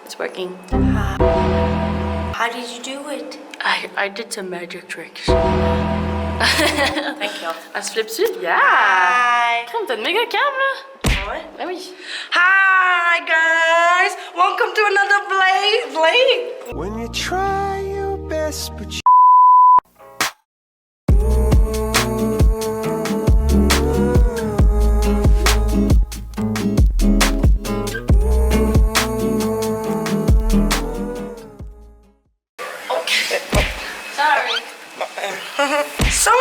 It's working. How did you do it? I did some magic tricks. Thank you. Elle se flippe dessus? Yeah! Hi. Crème, t'as une méga cam, là? Ouais. Ben oui. Hi guys! Welcome to another vlog. When you try your best, but you So,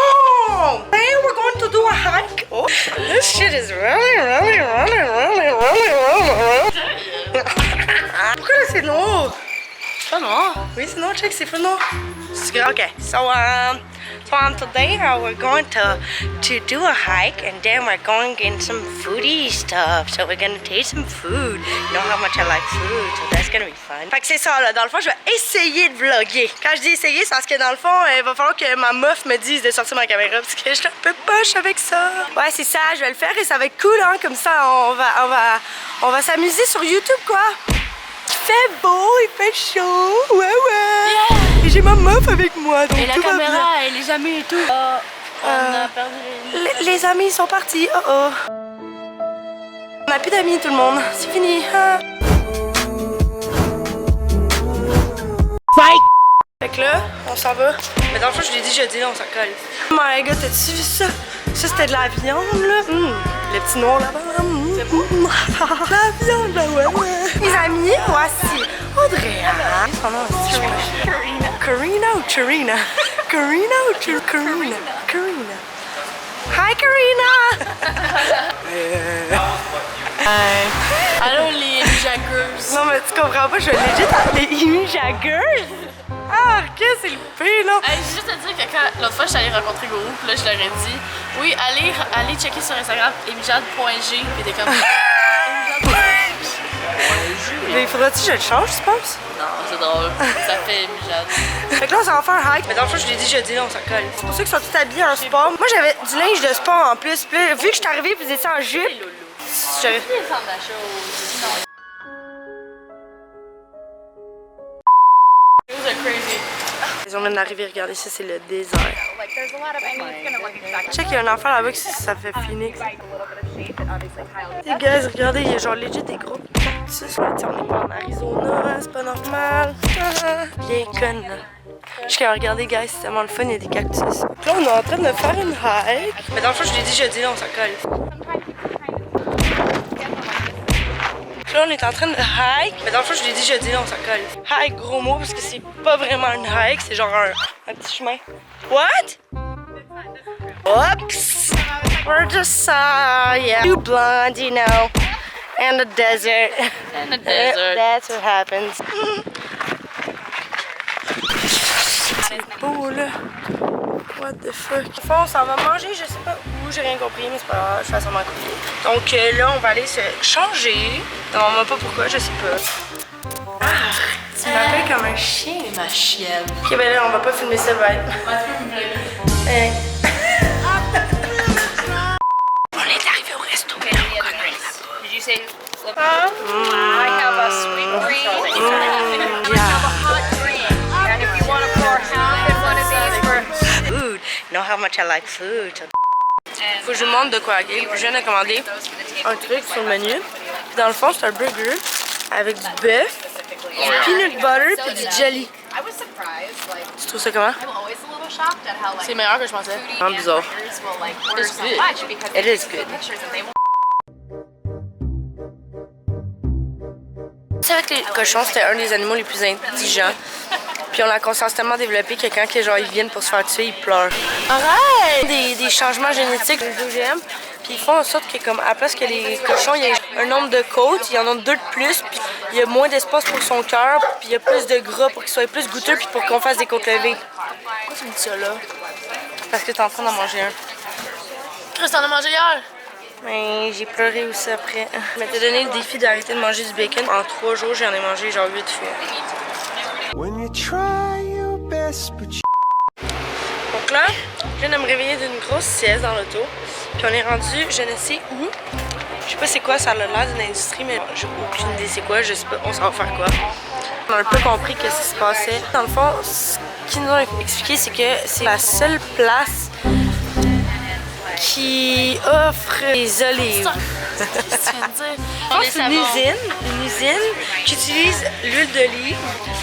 today we're going to do a hike. Oh, this shit is really. Pourquoi là c'est noir? C'est pas noir. Oui, c'est noir, check, c'est pas noir. Okay, so today we're going to do a hike and then we're going to get some foodie stuff. So we're gonna taste some food. You know how much I like food, so that's gonna be fun. Fait que c'est ça là, dans le fond je vais essayer de vlogger. Quand je dis essayer, c'est parce que dans le fond il va falloir que ma meuf me dise de sortir ma caméra parce que je suis un peu poche avec ça. Ouais, c'est ça, je vais le faire et ça va être cool hein, comme ça on va s'amuser sur YouTube quoi. Il fait beau, il fait chaud, ouais. Yeah. Et j'ai ma meuf avec moi, donc Et la tout va bien. caméra et les amis et tout. On a perdu Les amis sont partis, oh. On n'a plus d'amis tout le monde, c'est fini. Ah. Fight! Fait que là, on s'en va. Mais dans le fond, je l'ai dit jeudi, là, on s'en colle. Oh my god, t'as-tu vu ça? Ça, c'était de la viande, là. Le petit noir là-bas. C'est beau. La viande, là, ouais. Mes amis, voici Audrey. Son nom, c'est Karina ou Charina? Karina ou Karina? Karina. Hi, Karina! Allô les jaggers. Non, mais tu comprends pas, je vais legit appeler Amy Jaggers. Ah, qu'est-ce que c'est le pire, là? Hey, j'ai juste à dire que quand l'autre fois je suis allée rencontrer Gourou, puis là je leur ai dit oui, allez checker sur Instagram emijade.g, puis t'es comme Mais faudrait-tu que je le change, tu penses? non, c'est drôle, ça fait Emijade. Fait que là, on s'en va faire un hike. Mais dans le fond, je l'ai dit jeudi, là, on s'en colle. C'est pour ça qu'ils sont tous habillés en sport. Moi, j'avais du linge de sport en plus. Puis là, vu que je suis arrivée, puis vous étiez en jupe. J'ai des centres d'achat au... It was crazy. Ils ont même d'arriver, regardez, ça, c'est le désert. Check, il y a un enfant là-bas qui ça fait Phoenix. Les gars, regardez, il y a genre legit des gros cactus. On est pas en Arizona, c'est pas normal. Bien conne, là. Je suis regardez, guys, c'est tellement le fun, il y a des cactus. Là, on est en train de faire une hike. Mais dans le fond, je l'ai dit jeudi, là, on s'en colle. Là, on est en train de hike. Mais dans le fond, je l'ai dit jeudi, là, on s'en colle. Hike, gros mot, parce que c'est pas vraiment une hike, c'est genre un petit chemin. What? Oops! We're just, yeah. Too blonde, you know. And the desert. And the desert. That's what happens. C'est beau, là. What the fuck? Au fond, on s'en va manger, je sais pas où, j'ai rien compris, mais c'est pas grave, je vais sûrement couper. Donc là, on va aller se changer. Non, on va pas pourquoi, je sais pas. Ah! Tu m'appelles comme un chien. Ma chienne. Ok, ben là, on va pas filmer ça, bye. On est arrivé au resto, mais là, on connaît là-bas. Did you say flip? I have a sweet green. I have a hot green. And if you want to pour half in one of these for Food. You know how much I like food. Faut que je vous montre de quoi. Okay? Je viens de commander un truc sur le menu. Puis dans le fond, c'est un burger avec du bœuf, du peanut butter puis du jelly. I was surprised. Like Tu trouves ça comment? I'm always a little shocked at how like C'est meilleur que je pensais. foodie bizarre. managers will like order It's so good. much because It they is see good. the pictures and they won't. Tu sais, avec les cochons, c'était un des animaux les plus intelligents. Puis on a la conscience tellement développée que quand genre, ils viennent pour se faire tuer, ils pleurent. Arrête! Des changements génétiques, des OGM, puis ils font en sorte que, comme, à la place que les cochons, il y a un nombre de côtes, il y en a 2 de plus, puis il y a moins d'espace pour son cœur, puis il y a plus de gras pour qu'il soit plus goûteux, puis pour qu'on fasse des côtes levées. Pourquoi tu me dis ça là? Parce que t'es en train d'en manger un. Chris, t'en as mangé hier? Mais j'ai pleuré aussi après. Je m'étais donné le défi d'arrêter de manger du bacon. En 3 jours, j'en ai mangé genre 8 fois. when you try your best, but you Donc là, je viens de me réveiller d'une grosse sieste dans l'auto. Puis on est rendu, je ne sais où. Je sais pas c'est quoi, ça a l'air d'une industrie, mais j'ai aucune idée c'est quoi, je sais pas, on s'en va faire quoi. On a un peu compris qu'est-ce qui se passait. Dans le fond, ce qu'ils nous ont expliqué, c'est que c'est la seule place qui offre des olives. Qu'est-ce que tu viens de dire? C'est une usine qui utilise l'huile d'olive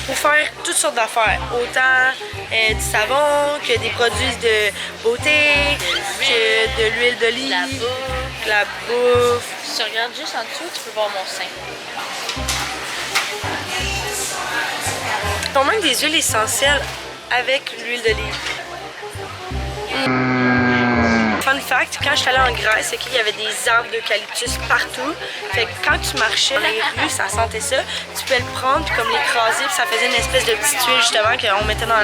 pour faire toutes sortes d'affaires. Autant du savon que des produits de beauté, que de l'huile d'olive, de la bouffe. Si tu regardes juste en dessous, tu peux voir mon sein. Ils font même des huiles essentielles avec l'huile d'olive. Fun fact, quand je suis allée en Grèce, c'est qu'il y avait des arbres d'eucalyptus partout. Fait que quand tu marchais dans les rues, ça sentait ça. Tu pouvais le prendre puis comme l'écraser puis ça faisait une espèce de petite tuile justement qu'on mettait dans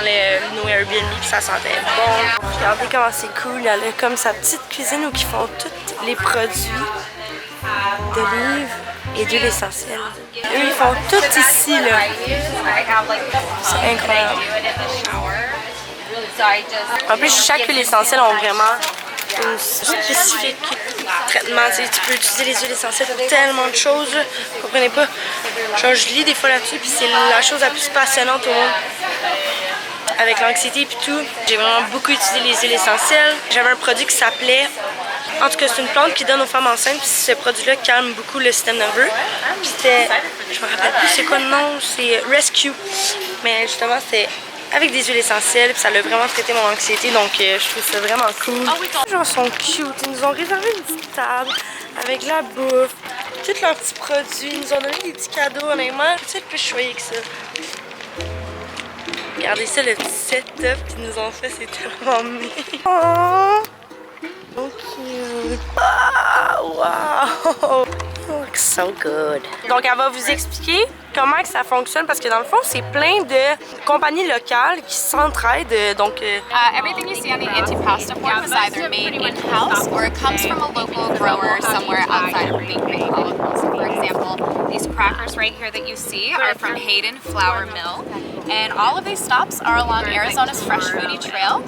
nos Airbnb puis ça sentait bon. Regardez comment c'est cool, elle a comme sa petite cuisine où ils font tous les produits d'olive et d'huile essentielle. Eux, ils font tout ici là. C'est incroyable. En plus, chaque huile essentielle a vraiment une spécifique traitement. Tu peux utiliser les huiles essentielles pour tellement de choses. Vous comprenez pas? Genre, je lis des fois là-dessus, puis c'est la chose la plus passionnante au monde. Avec l'anxiété et tout, j'ai vraiment beaucoup utilisé les huiles essentielles. J'avais un produit qui s'appelait... En tout cas, c'est une plante qui donne aux femmes enceintes, puis ce produit-là calme beaucoup le système nerveux. Puis c'était... Je me rappelle plus c'est quoi le nom, c'est Rescue. Mais justement, c'était... avec des huiles essentielles, puis ça a vraiment traité mon anxiété, donc je trouve ça vraiment cool. Ah oui, Les gens sont cute, ils nous ont réservé une petite table avec la bouffe, tous leurs petits produits, ils nous ont donné des petits cadeaux, honnêtement, tu sais, plus choyé que ça. Regardez ça, le petit setup qu'ils nous ont fait, c'est tellement mignon. Oh, so cute. Ah, wow! You look so good. Donc, elle va vous expliquer comment que ça fonctionne parce que dans le fond, c'est plein de compagnies locales qui s'entraident. Donc, Everything you see on the antipasta form is either made in-house or it comes from a local grower somewhere outside of Bakery Hall. So for example, these crackers right here that you see are from Hayden Flour Mill. And all of these stops are along Arizona's Fresh Foodie Trail.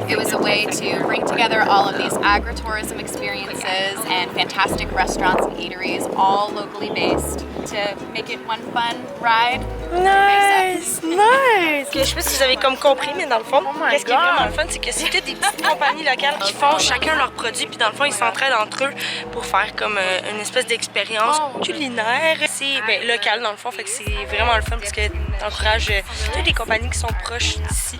It was a way to bring together all of these agritourism experiences and fantastic restaurants and eateries, all locally based, to make it one fun ride. nice, nice! Je sais pas si vous avez comme compris, mais dans le fond, qu'est-ce qui est vraiment le fun, c'est que c'est toutes des petites compagnies locales qui font chacun leurs produits, puis dans le fond, ils s'entraident entre eux pour faire comme une espèce d'expérience culinaire. C'est local dans le fond, fait que c'est vraiment le fun parce que t'encourages toutes les compagnies qui sont proches d'ici.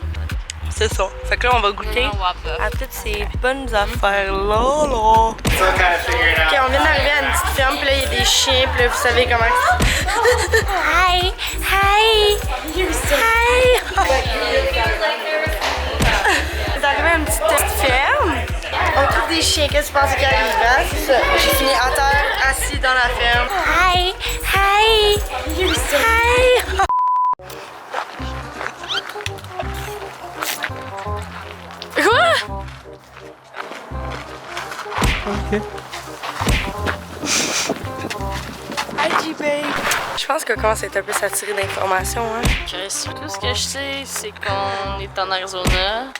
C'est ça. Fait que là, on va goûter à toutes ces bonnes affaires-là. Ok, on vient d'arriver à une petite ferme, puis là, il y a des chiens, puis là, vous savez comment... Hi! Hi! Hi! On est arrivé à une petite ferme. On trouve des chiens. Qu'est-ce que tu penses qui arrive, hein? C'est ça. J'ai fini à terre, assis dans la ferme. Hi! Hi! Hi! Quoi? Ok. Hi, G-Babe. Je pense qu'on commence à être un peu saturé d'informations, hein? Chris, tout ce que je sais, c'est qu'on est en Arizona.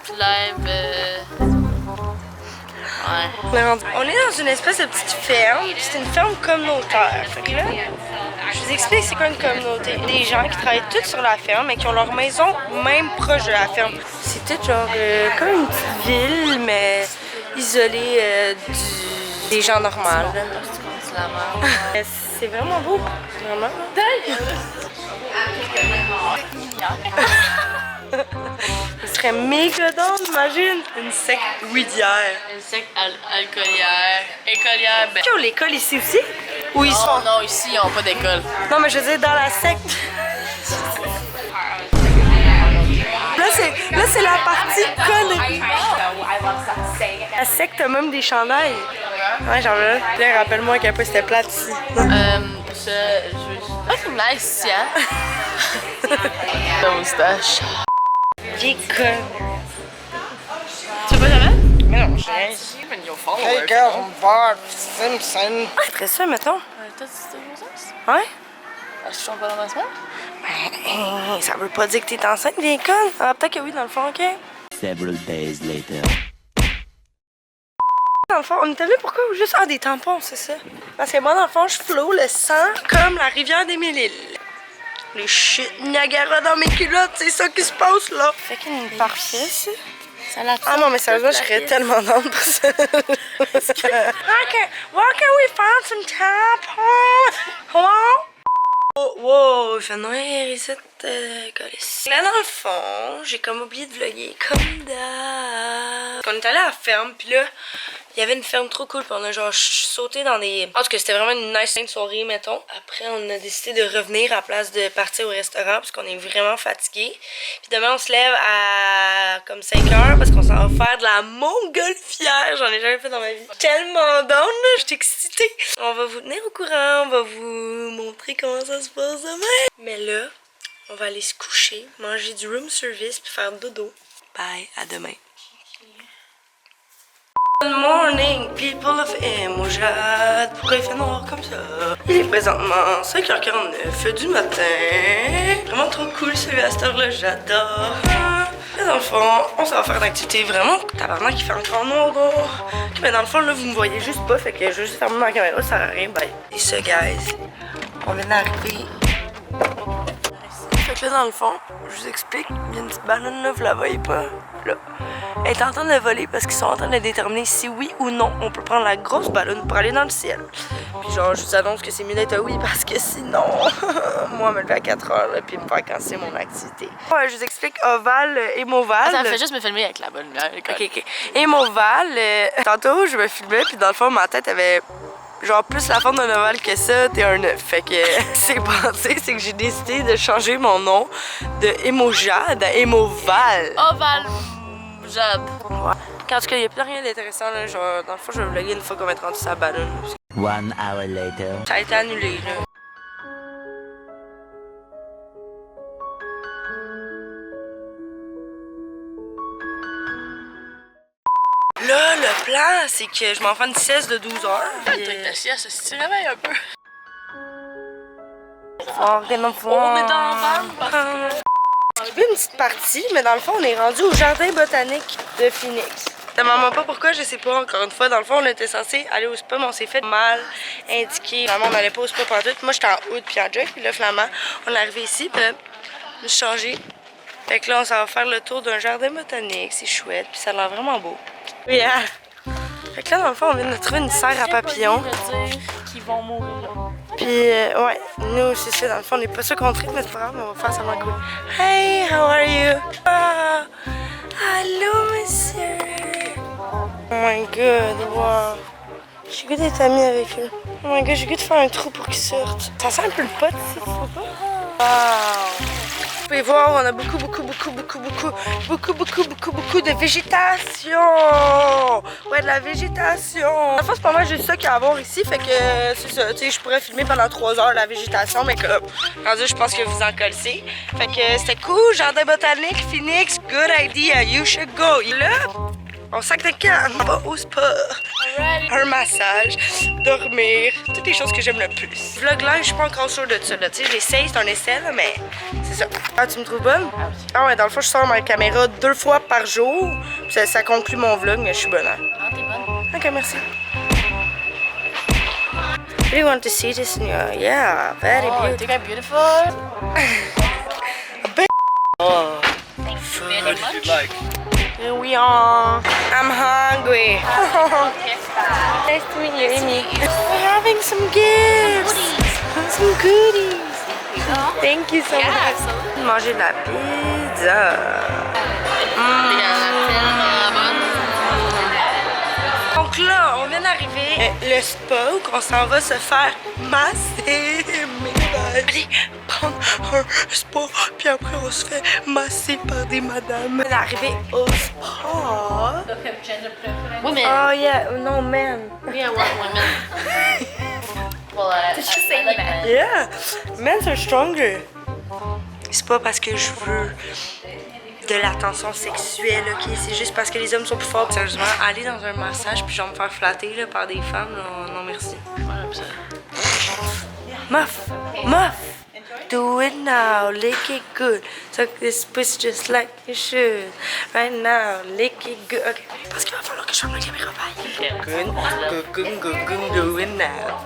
Puis live. Ouais. On est dans une espèce de petite ferme, puis c'est une ferme communautaire. Fait que là, je vous explique c'est quoi une communauté. Des gens qui travaillent tous sur la ferme, mais qui ont leur maison même proche de la ferme. C'est tout genre comme une petite ville, mais isolée des gens normaux. C'est la merde. C'est vraiment beau, vraiment. Ce serait méga drôle, imagine! Une secte ridière. Une secte alcoolière. Écolière, ben. Ils ont l'école ici aussi? Ou ils sont... Non, ici, ils n'ont pas d'école. Non, mais je veux dire, dans la secte. Là, c'est la partie connerie. La secte a même des chandails. Ouais, genre là, rappelle-moi à quel point c'était plate ici. C'est nice ici, hein? La moustache. J'ai con. Tu veux pas jamais? Mais non, je sais. Hey girl, Bart Simpson. Après ça, mettons. Toi, tu t'es grossesse? Ouais? Je suis pas dans ma semaine? Ben, ça veut pas dire que t'es enceinte, bien conne. Ah, peut-être que oui, dans le fond, ok? Several days later. dans le fond, on était venu pourquoi? Juste des tampons, c'est ça. Parce que moi, dans le fond, je flow le sang comme la rivière des Mille-Îles. Les shit Niagara dans mes culottes, c'est ça qui se passe là. Fait qu'il est parfait, ça. Ah non, mais sérieusement, je serais tellement down pour ça. Where can we find some tampons? Hello? Oh, wow, il fait noir ici, colisse. Là, dans le fond, j'ai comme oublié de vlogger comme d'hab. On est allé à la ferme, puis là, il y avait une ferme trop cool, puis on a genre sauté dans des... En tout cas, c'était vraiment une nice soirée, mettons. Après, on a décidé de revenir à la place de partir au restaurant, parce qu'on est vraiment fatigués. Puis demain, on se lève à comme 5 h, parce qu'on s'en va faire de la montgolfière. J'en ai jamais fait dans ma vie. Tellement down, là, je suis excitée. On va vous tenir au courant, on va vous montrer comment ça se passe demain. Mais là, on va aller se coucher, manger du room service, puis faire dodo. Bye, à demain. Good morning, people of Émojade. Pourquoi il fait noir comme ça? Il est présentement 5h49 du matin. Vraiment trop cool celui-là à cette heure-là, j'adore. Mais dans le fond, on s'en va faire une activité vraiment tabarnak qui fait encore noir dehors. Mais dans le fond, là, vous me voyez juste pas, fait que je vais juste fermer ma caméra, ça sert à rien. Bye. Et ça, guys, on vient d'arriver. Fait que là, dans le fond, je vous explique, il y a une petite ballonne là, vous la voyez pas, là. Elle est en train de voler parce qu'ils sont en train de déterminer si oui ou non on peut prendre la grosse ballonne pour aller dans le ciel. Puis genre, je vous annonce que c'est mieux d'être oui parce que sinon, moi, me lever à 4 h puis me faire canceller mon activité. Ouais, je vous explique, Oval, Émoval. Ça me fait juste me filmer avec la bonne lumière. Ok. Émoval, tantôt, je me filmais, puis dans le fond, ma tête avait... genre plus la forme d'un ovale que ça, t'es un œuf. Fait que c'est passé, c'est que j'ai décidé de changer mon nom de Émojade à Émoval. Oval Jade. Ouais. En tout cas, il a plus rien d'intéressant là. Genre, dans le fond, je vais vlogger une fois qu'on va être rendu sa ballonne. 1 hour later. Ça a été annulé là. Là, le plan, c'est que je m'en fais une sieste de 12 heures. Ta sieste, si tu réveilles un peu. On est dans le van. J'ai fait une petite partie, mais dans le fond, on est rendu au jardin botanique de Phoenix. Ne demande pas pourquoi, je sais pas. Encore une fois, dans le fond, on était censé aller au spa, mais on s'est fait mal indiqué. Vraiment, on n'allait pas au spa pendant tout. Moi, j'étais en hood puis en jock, puis là, finalement, on est arrivé ici, puis là, je me suis changée. Fait que là, on s'en va faire le tour d'un jardin botanique. C'est chouette, puis ça a l'air vraiment beau. Yeah. Fait que là, dans le fond, on vient de trouver une serre à papillons. Qui vont mourir. Puis, ouais, nous, c'est ça, dans le fond, on n'est pas sûr qu'on tripe, mais c'est pas grave, mais on va faire ça vraiment cool. Hey, how are you? Ah, allô, monsieur. Oh my god, wow. J'ai goût d'être amie avec lui. Oh my god, j'ai goût de faire un trou pour qu'il sorte. Ça sent un peu le pot ici, tu trouves pas? Wow. Vous pouvez voir, on a beaucoup de végétation. Ouais, de la végétation. En fait, c'est pas mal juste ça qu'il y a à voir ici. Fait que c'est ça, tu sais, je pourrais filmer pendant 3 heures la végétation, mais comme rendu, je pense que vous en collez. Fait que c'était cool, jardin botanique, Phoenix, good idea, you should go. Là, on sac de camp, on va au spa. Un massage, dormir, toutes les choses que j'aime le plus. Vlog live, je suis pas encore sûre de ça. Tu sais, j'essaye, c'est un essai, là, mais c'est ça. Ah, tu me trouves bonne? Ah ouais, dans le fond, je sors ma caméra 2 fois par jour. Ça conclut mon vlog, mais je suis bonne. Ah, t'es bonne. Ok, merci. Do you want to see this in your... Yeah, very Oh, beautiful. think I'm beautiful. Oh, food. Here we are. I'm hungry. Nice to meet you, Amy. We're having some gifts. Some goodies. Thank you so much. Manger de la pizza. Donc là, on vient d'arriver le spa où on s'en va se faire masser. Allez, prendre un spa, puis après on se fait masser par des madames. On est arrivé au spa. Women. Oh yeah, no man. We are women. Well, Did she say men? Yeah, men are stronger. C'est pas parce que je veux de l'attention sexuelle, ok? C'est juste parce que les hommes sont plus forts. Sérieusement, aller dans un massage puis genre me faire flatter là, par des femmes, non, non merci. Muff! Muff! Do it now, lick it good. Suck this pussy just like you should. Right now, lick it good. Ok, parce qu'il va falloir que je ferme la caméra. Bye. Good, do it now.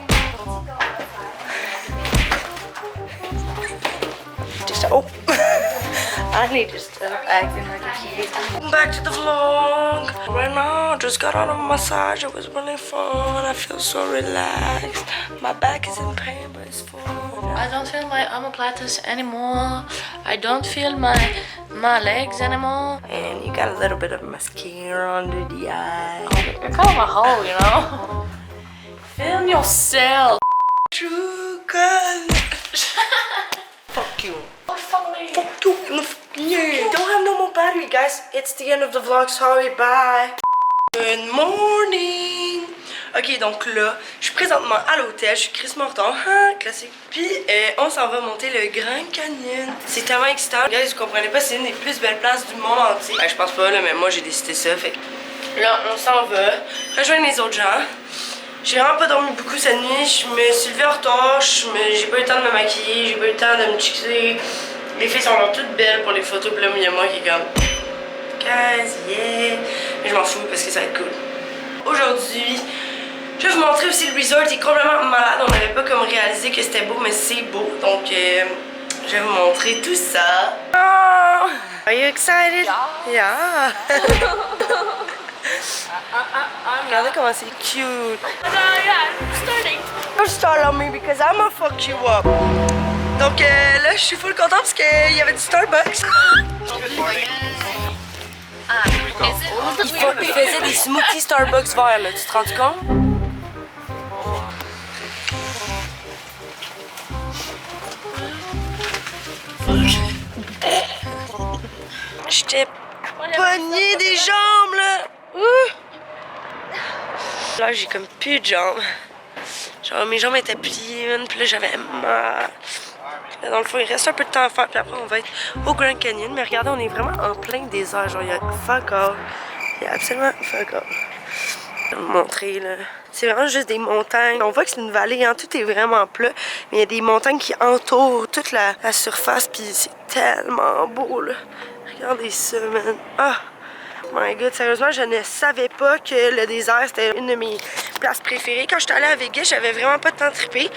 Oh, I need to stop acting like a kid. Back to the vlog. Right now, just got out of a massage. It was really fun. I feel so relaxed. My back is in pain, but it's fun. I don't feel my omoplatus anymore. I don't feel my legs anymore. And you got a little bit of mascara under the eye. You're kind of a hoe, you know? Film yourself. True color. Fuck you. Funny. Fuck you in the fucking ear. Don't have no more battery, guys. It's the end of the vlog. Sorry, bye. Good morning. Ok, donc là, je suis présentement à l'hôtel. Je suis Chris Morton, classique. Puis, on s'en va monter le Grand Canyon. C'est tellement excitant. Guys, vous comprenez pas, c'est une des plus belles places du monde entier. Je pense pas, là, mais moi, j'ai décidé ça. Fait que là, on s'en va rejoindre les autres gens. J'ai vraiment pas dormi beaucoup cette nuit, je me suis levée en retard, j'ai pas eu le temps de me maquiller, j'ai pas eu le temps de me checker. Les filles sont là toutes belles pour les photos, puis là il y a moi qui est comme guys, yeah. Mais je m'en fous parce que ça va être cool. Aujourd'hui, je vais vous montrer aussi le resort, il est complètement malade, on n'avait pas comme réalisé que c'était beau, mais c'est beau, donc je vais vous montrer tout ça. Oh, are you excited? Yeah. Regardez comment c'est cute. Yeah, starting. Don't start on me because I'm gonna fuck you up. Donc là, je suis full contente parce qu'il y avait du Starbucks. Il faisait des smoothies Starbucks verts, là, tu te rends compte? J'étais pognée des jambes, là. Là, j'ai comme plus de jambes. Genre, mes jambes étaient pliées, puis là, j'avais mal. Là, dans le fond, il reste un peu de temps à faire, puis après, on va être au Grand Canyon. Mais regardez, on est vraiment en plein désert. Genre, il y a fuck all. Il y a absolument fuck all. Je vais vous montrer, là. C'est vraiment juste des montagnes. On voit que c'est une vallée, hein. Tout est vraiment plat. Mais il y a des montagnes qui entourent toute la surface, puis c'est tellement beau, là. Regardez ça, man. Ah! My God, sérieusement, je ne savais pas que le désert, c'était une de mes places préférées. Quand j'étais allée à Vegas, j'avais vraiment pas de temps de triper.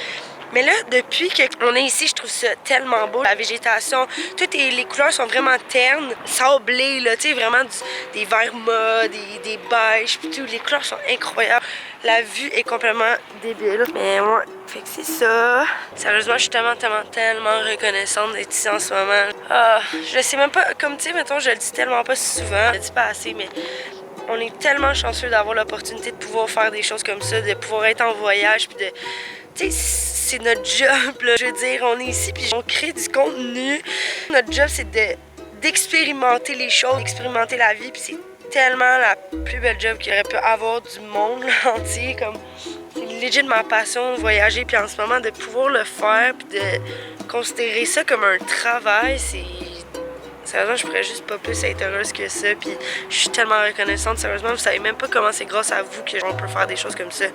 Mais là, depuis qu'on est ici, je trouve ça tellement beau. La végétation, les couleurs sont vraiment ternes, sablées, là, tu sais, vraiment des verts mat, des beiges, puis tout. Les couleurs sont incroyables. La vue est complètement débile. Mais ouais, fait que c'est ça. Sérieusement, je suis tellement reconnaissante d'être ici en ce moment. Ah, je sais même pas, comme tu sais, mettons, je le dis tellement pas souvent. Je le dis pas assez, mais on est tellement chanceux d'avoir l'opportunité de pouvoir faire des choses comme ça, de pouvoir être en voyage, puis de... Tu sais, c'est notre job, là. Je veux dire, on est ici, puis on crée du contenu. Notre job, c'est d'expérimenter les choses, d'expérimenter la vie, puis c'est tellement la plus belle job qu'il aurait pu avoir du monde là, entier. Comme, c'est legit ma passion de voyager, puis en ce moment, de pouvoir le faire, puis de considérer ça comme un travail, c'est... Sérieusement, je pourrais juste pas plus être heureuse que ça, puis je suis tellement reconnaissante. Sérieusement, vous savez même pas comment c'est grâce à vous qu'on peut faire des choses comme ça.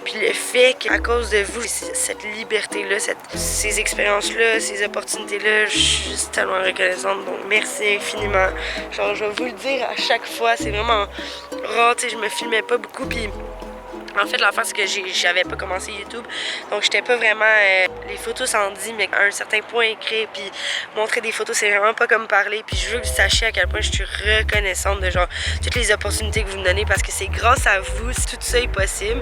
Puis le fait qu'à cause de vous, cette liberté-là, ces expériences-là, ces opportunités-là, je suis juste tellement reconnaissante. Donc merci infiniment. Genre, je vais vous le dire à chaque fois, c'est vraiment rare, tu sais, je me filmais pas beaucoup, puis... En fait, l'affaire, c'est que j'avais pas commencé YouTube, donc j'étais pas vraiment... les photos s'en dit, mais à un certain point écrit, puis montrer des photos, c'est vraiment pas comme parler. Puis je veux que vous sachiez à quel point je suis reconnaissante de genre toutes les opportunités que vous me donnez, parce que c'est grâce à vous si tout ça est possible.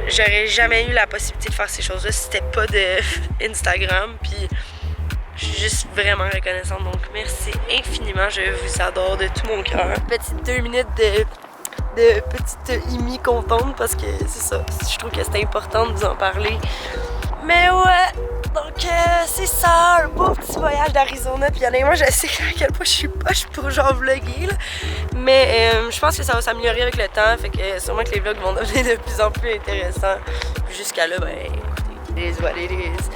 J'aurais jamais eu la possibilité de faire ces choses-là si c'était pas de Instagram, puis... Je suis juste vraiment reconnaissante, donc merci infiniment, je vous adore de tout mon cœur. Petite 2 minutes de petite Imi contente parce que c'est ça, je trouve que c'était important de vous en parler. Mais ouais, donc c'est ça, un beau petit voyage d'Arizona. Puis honnêtement, je sais à quel point je suis poche pour genre vlogger là. Mais je pense que ça va s'améliorer avec le temps, fait que sûrement que les vlogs vont devenir de plus en plus intéressants. Jusqu'à là, ben écoutez, it is what it is.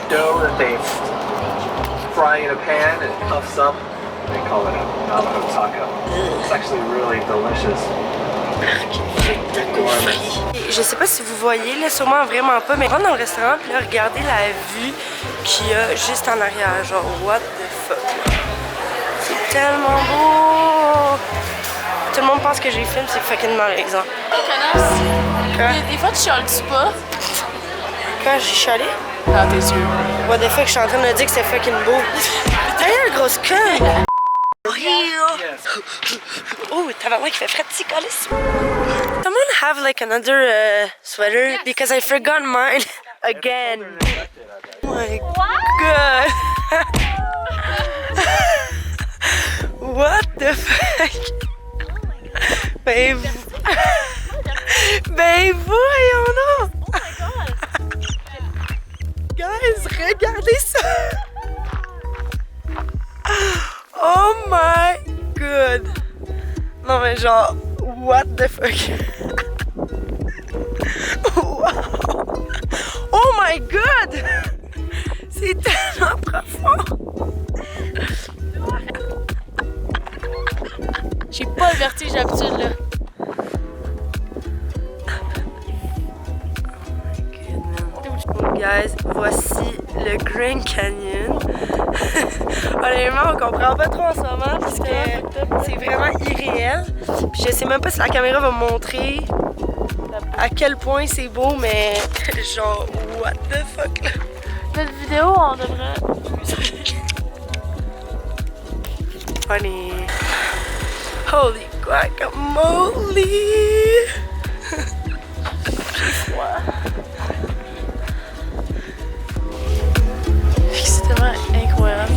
Dough that they fry in a pan and it puffs up They call it a Navajo taco. It's actually really delicious. Je sais pas si vous voyez, là, sûrement vraiment pas, mais rentre dans le restaurant, puis là, regardez la vue qu'il y a juste en arrière. Genre, what the fuck? C'est tellement beau! Tout le monde pense que j'ai filmé, c'est fucking mal, exemple. Connasse. Quoi? Des fois, tu chiales-tu pas? Quand j'ai chialé? Dans tes yeux. What the fuck, je suis en train de dire que c'est fucking beau. D'ailleurs, grosse conne! Oh, t'as vraiment qu'il fait frais de calice. Someone have like another sweater because I forgot mine again. Oh my god. What the fuck? Ben, ben voyons donc. Guys, regardez ça. Oh my god. Non mais genre, what the fuck? Wow. Oh my god! C'est tellement profond! J'ai pas le vertige d'habitude, là. Guys, voici le Grand Canyon. Honnêtement, on comprend pas trop en ce moment parce que c'est vraiment irréel. Puis je sais même pas si la caméra va me montrer à quel point c'est beau, mais genre, what the fuck là? Notre vidéo, on devrait... Funny. Holy guacamole! C'est tellement incroyable.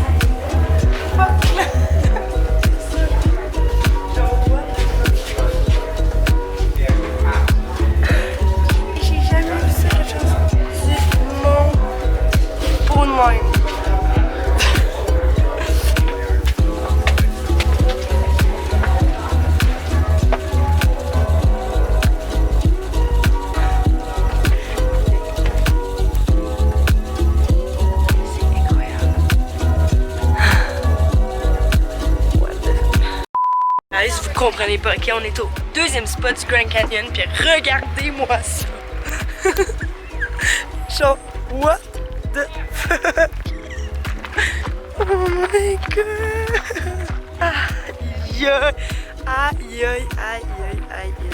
J'ai jamais vu ça, quelque chose. C'est mon beau de même. Vous comprenez pas, ok? On est au deuxième spot du Grand Canyon, puis regardez-moi ça! Genre, what the fuck? Oh my god! Aïe aïe aïe aïe aïe aïe aïe.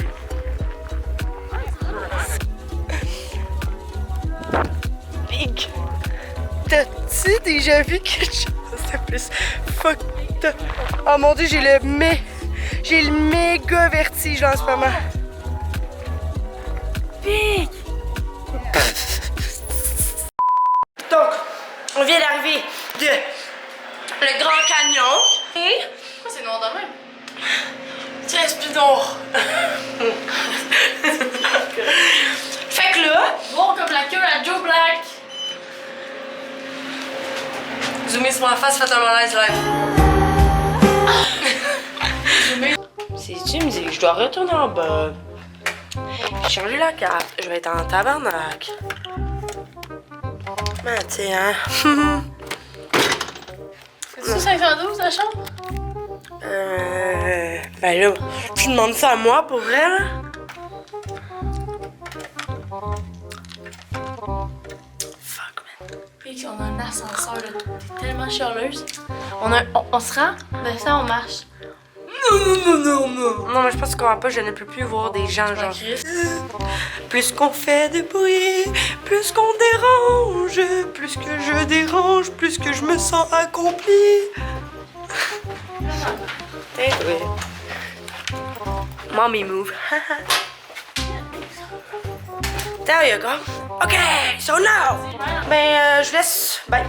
Big! T'as-tu déjà vu quelque chose de plus fucked up? Oh mon dieu, j'ai le méga vertige en ce moment. Big! Donc, on vient d'arriver de le Grand Canyon. Et... Pourquoi c'est noir de même? Tiens, c'est plus noir. Fait que là... Bon comme la queue à Joe Black. Zoomez sur ma face, faites un malaise live. C'est-tu me dit que je dois retourner en bas. Changer la carte. Je vais être en tabarnak. Ben, tu sais, hein. C'est-tu 512 la chambre? Ben là, tu demandes ça à moi pour vrai, là? Fuck, man. Puis on a un ascenseur, là. T'es tellement chialeuse. On se rend, ben ça, on marche. Non, mais je pense qu'on va pas, je ne peux plus voir des gens, genre. Plus qu'on fait de bruit, plus qu'on dérange. Plus que je dérange, plus que je me sens accompli. Mommy move. There you go. Okay, so now. Ben, je laisse. Bye.